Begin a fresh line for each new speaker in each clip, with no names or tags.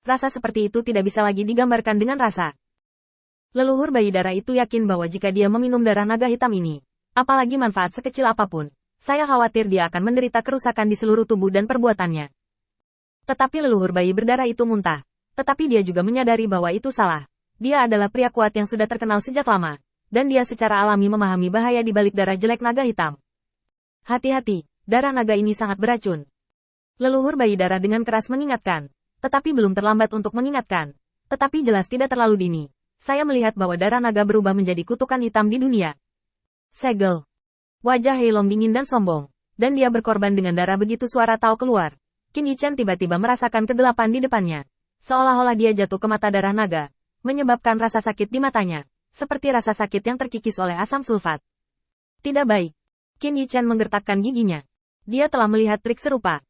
Rasa seperti itu tidak bisa lagi digambarkan dengan rasa. Leluhur bayi darah itu yakin bahwa jika dia meminum darah naga hitam ini, apalagi manfaat sekecil apapun, saya khawatir dia akan menderita kerusakan di seluruh tubuh dan perbuatannya. Tetapi leluhur bayi berdarah itu muntah. Tetapi dia juga menyadari bahwa itu salah. Dia adalah pria kuat yang sudah terkenal sejak lama. Dan dia secara alami memahami bahaya di balik darah jelek naga hitam. Hati-hati, darah naga ini sangat beracun. Leluhur bayi darah dengan keras mengingatkan. Tetapi belum terlambat untuk mengingatkan. Tetapi jelas tidak terlalu dini. Saya melihat bahwa darah naga berubah menjadi kutukan hitam di dunia. Segel. Wajah Heilong dingin dan sombong. Dan dia berkorban dengan darah begitu suara Tao keluar. Qin Yichen tiba-tiba merasakan kegelapan di depannya. Seolah-olah dia jatuh ke mata darah naga. Menyebabkan rasa sakit di matanya. Seperti rasa sakit yang terkikis oleh asam sulfat. Tidak baik. Qin Yichen menggertakkan giginya. Dia telah melihat trik serupa.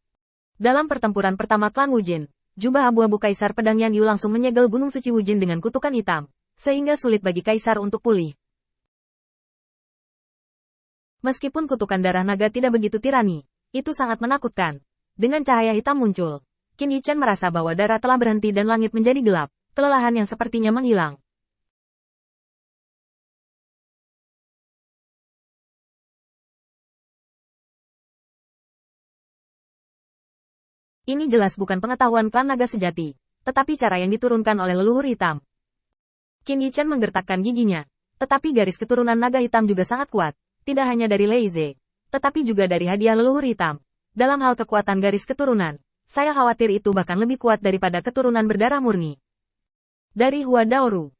Dalam pertempuran pertama klan Wujin, jubah abu-abu Kaisar Pedang Yan Yu langsung menyegel Gunung Suci Wujin dengan kutukan hitam. Sehingga sulit bagi Kaisar untuk pulih. Meskipun kutukan darah naga tidak begitu tirani, itu sangat menakutkan. Dengan cahaya hitam muncul, Qin Yichen merasa bahwa darah telah berhenti dan langit menjadi gelap, kelelahan yang sepertinya menghilang. Ini jelas bukan pengetahuan klan naga sejati, tetapi cara yang diturunkan oleh leluhur hitam. Qin Yichen menggertakkan giginya, tetapi garis keturunan naga hitam juga sangat kuat, tidak hanya dari Lei Ze, tetapi juga dari hadiah leluhur hitam. Dalam hal kekuatan garis keturunan, saya khawatir itu bahkan lebih kuat daripada keturunan berdarah murni. Dari Hua Daoru,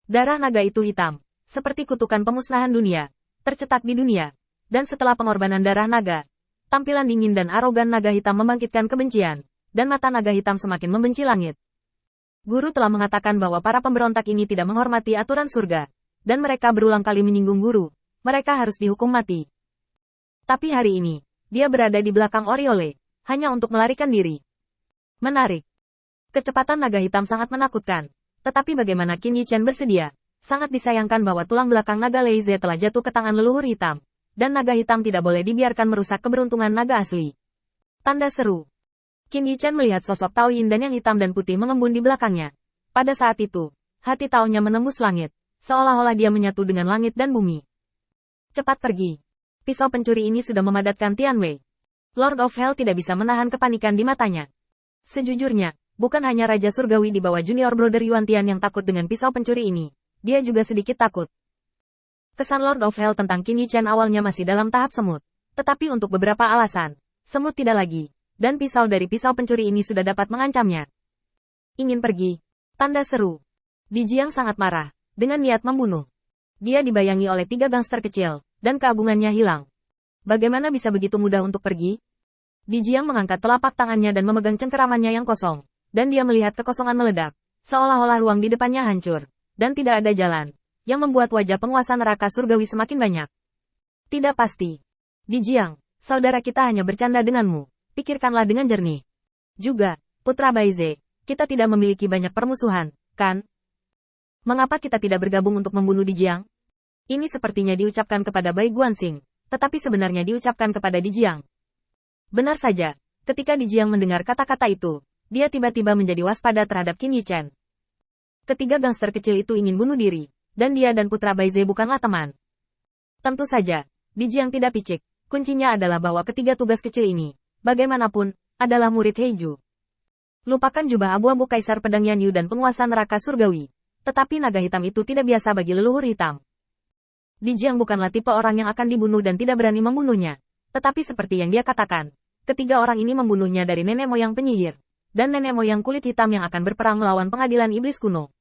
darah naga itu hitam, seperti kutukan pemusnahan dunia, tercetak di dunia, dan setelah pengorbanan darah naga, tampilan dingin dan arogan naga hitam membangkitkan kebencian, dan mata naga hitam semakin membenci langit. Guru telah mengatakan bahwa para pemberontak ini tidak menghormati aturan surga, dan mereka berulang kali menyinggung guru, mereka harus dihukum mati. Tapi hari ini, dia berada di belakang Oriole, hanya untuk melarikan diri. Menarik. Kecepatan naga hitam sangat menakutkan. Tetapi bagaimana Qin Yichen bersedia? Sangat disayangkan bahwa tulang belakang naga Lei Ze telah jatuh ke tangan leluhur hitam. Dan naga hitam tidak boleh dibiarkan merusak keberuntungan naga asli. Tanda seru. Qin Yichen melihat sosok Tao Yin dan yang hitam dan putih mengembun di belakangnya. Pada saat itu, hati Tao-nya menembus langit. Seolah-olah dia menyatu dengan langit dan bumi. Cepat pergi. Pisau pencuri ini sudah memadatkan Tianwei. Lord of Hell tidak bisa menahan kepanikan di matanya. Sejujurnya, bukan hanya Raja Surgawi di bawah Junior Brother Yuan Tian yang takut dengan pisau pencuri ini. Dia juga sedikit takut. Kesan Lord of Hell tentang Qin Yichen awalnya masih dalam tahap semut. Tetapi untuk beberapa alasan, semut tidak lagi. Dan pisau dari pisau pencuri ini sudah dapat mengancamnya. Ingin pergi. Tanda seru. Di Jiang sangat marah, dengan niat membunuh. Dia dibayangi oleh 3 gangster kecil, dan keagungannya hilang. Bagaimana bisa begitu mudah untuk pergi? Di Jiang mengangkat telapak tangannya dan memegang cengkeramannya yang kosong. Dan dia melihat kekosongan meledak. Seolah-olah ruang di depannya hancur. Dan tidak ada jalan. Yang membuat wajah penguasa neraka surgawi semakin banyak. Tidak pasti. Di Jiang, saudara kita hanya bercanda denganmu. Pikirkanlah dengan jernih. Juga, Putra Baize, kita tidak memiliki banyak permusuhan, kan? Mengapa kita tidak bergabung untuk membunuh Di Jiang? Ini sepertinya diucapkan kepada Bai Guanxing, tetapi sebenarnya diucapkan kepada Di Jiang. Benar saja, ketika Di Jiang mendengar kata-kata itu, dia tiba-tiba menjadi waspada terhadap Qin Yichen. Ketiga gangster kecil itu ingin bunuh diri, dan dia dan Putra Baize bukanlah teman. Tentu saja, Di Jiang tidak picik, kuncinya adalah bahwa ketiga tugas kecil ini, bagaimanapun, adalah murid Heiju. Lupakan jubah abu-abu Kaisar Pedang Yan Yu dan penguasa neraka surgawi, tetapi naga hitam itu tidak biasa bagi leluhur hitam. Di Jiang bukanlah tipe orang yang akan dibunuh dan tidak berani membunuhnya. Tetapi seperti yang dia katakan, ketiga orang ini membunuhnya dari nenek moyang penyihir, dan nenek moyang kulit hitam yang akan berperang melawan pengadilan iblis kuno.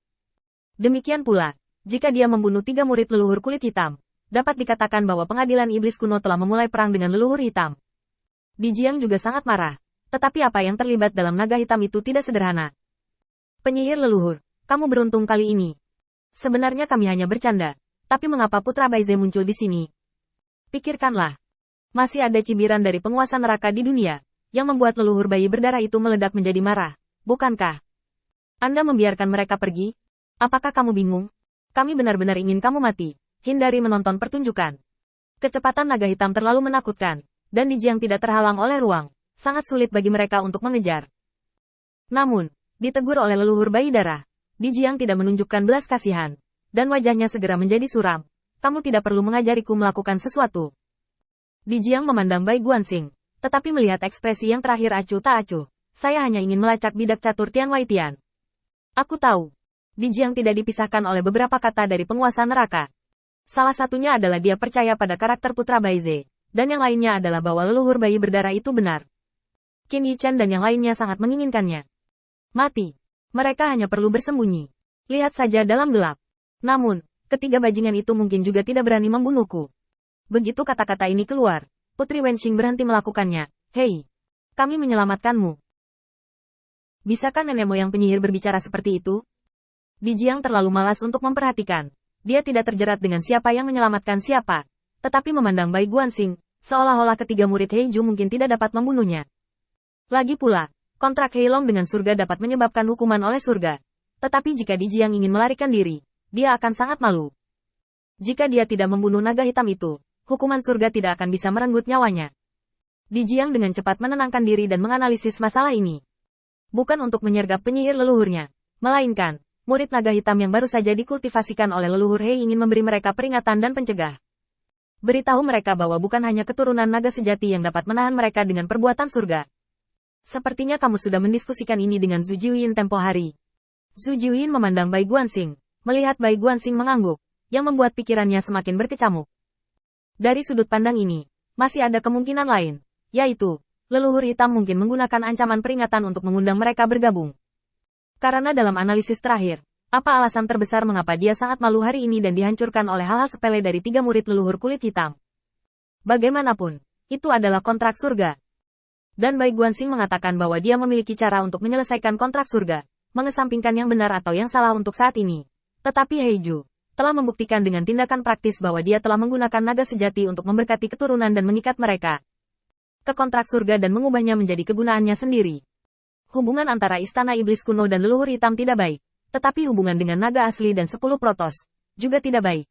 Demikian pula, jika dia membunuh 3 murid leluhur kulit hitam, dapat dikatakan bahwa pengadilan iblis kuno telah memulai perang dengan leluhur hitam. Di Jiang juga sangat marah, tetapi apa yang terlibat dalam naga hitam itu tidak sederhana. Penyihir leluhur, kamu beruntung kali ini. Sebenarnya kami hanya bercanda. Tapi mengapa Putra Baize muncul di sini? Pikirkanlah. Masih ada cibiran dari penguasa neraka di dunia, yang membuat leluhur bayi berdarah itu meledak menjadi marah, bukankah? Anda membiarkan mereka pergi? Apakah kamu bingung? Kami benar-benar ingin kamu mati. Hindari menonton pertunjukan. Kecepatan naga hitam terlalu menakutkan, dan Di Jiang tidak terhalang oleh ruang. Sangat sulit bagi mereka untuk mengejar. Namun, Ditegur oleh leluhur bayi darah. Di Jiang tidak menunjukkan belas kasihan. Dan wajahnya segera menjadi suram. Kamu tidak perlu mengajariku melakukan sesuatu. Di Jiang memandang Bai Guanxing. Tetapi melihat ekspresi yang terakhir acuh tak acuh. Saya hanya ingin melacak bidak catur Tian Wei Tian. Aku tahu. Di Jiang tidak dipisahkan oleh beberapa kata dari penguasa neraka. Salah satunya adalah dia percaya pada karakter putra Baize. Dan yang lainnya adalah bahwa leluhur bayi berdarah itu benar. Qin Yichan dan yang lainnya sangat menginginkannya mati. Mereka hanya perlu bersembunyi. Lihat saja dalam gelap. Namun, ketiga bajingan itu mungkin juga tidak berani membunuhku. Begitu kata-kata ini keluar, Putri Wenxing berhenti melakukannya. Hei, kami menyelamatkanmu. Bisakah nenek moyang penyihir berbicara seperti itu? Di Jiang terlalu malas untuk memperhatikan. Dia tidak terjerat dengan siapa yang menyelamatkan siapa. Tetapi memandang Bai Guanxing, seolah-olah ketiga murid Heiju mungkin tidak dapat membunuhnya. Lagi pula, kontrak Heilong dengan surga dapat menyebabkan hukuman oleh surga. Tetapi jika Di Jiang ingin melarikan diri, dia akan sangat malu. Jika dia tidak membunuh naga hitam itu, hukuman surga tidak akan bisa merenggut nyawanya. Di Jiang dengan cepat menenangkan diri dan menganalisis masalah ini. Bukan untuk menyergap penyihir leluhurnya, melainkan, murid naga hitam yang baru saja dikultivasikan oleh leluhur Hei ingin memberi mereka peringatan dan pencegah. Beritahu mereka bahwa bukan hanya keturunan naga sejati yang dapat menahan mereka dengan perbuatan surga. Sepertinya kamu sudah mendiskusikan ini dengan Zhu Jiuyin tempo hari. Zhu Jiuyin memandang Bai Guanxing, melihat Bai Guanxing mengangguk, yang membuat pikirannya semakin berkecamuk. Dari sudut pandang ini, masih ada kemungkinan lain, yaitu, leluhur hitam mungkin menggunakan ancaman peringatan untuk mengundang mereka bergabung. Karena dalam analisis terakhir, apa alasan terbesar mengapa dia sangat malu hari ini dan dihancurkan oleh hal-hal sepele dari tiga murid leluhur kulit hitam? Bagaimanapun, itu adalah kontrak surga. Dan Bai Guanxing mengatakan bahwa dia memiliki cara untuk menyelesaikan kontrak surga, mengesampingkan yang benar atau yang salah untuk saat ini. Tetapi Heiju telah membuktikan dengan tindakan praktis bahwa dia telah menggunakan naga sejati untuk memberkati keturunan dan mengikat mereka ke kontrak surga dan mengubahnya menjadi kegunaannya sendiri. Hubungan antara istana iblis kuno dan leluhur hitam tidak baik, tetapi hubungan dengan naga asli dan 10 protos juga tidak baik.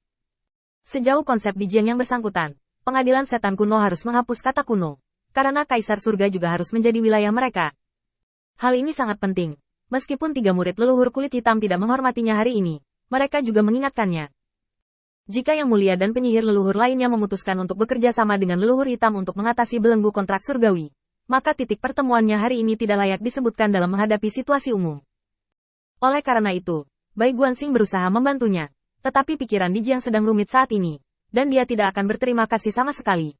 Sejauh konsep Di Jiang yang bersangkutan, pengadilan setan kuno harus menghapus kata kuno. Karena Kaisar Surga juga harus menjadi wilayah mereka. Hal ini sangat penting. Meskipun tiga murid leluhur kulit hitam tidak menghormatinya hari ini, mereka juga mengingatkannya. Jika Yang Mulia dan penyihir leluhur lainnya memutuskan untuk bekerja sama dengan leluhur hitam untuk mengatasi belenggu kontrak surgawi, maka titik pertemuannya hari ini tidak layak disebutkan dalam menghadapi situasi umum. Oleh karena itu, Bai Guanxing berusaha membantunya, tetapi pikiran Di Jiang sedang rumit saat ini, dan dia tidak akan berterima kasih sama sekali.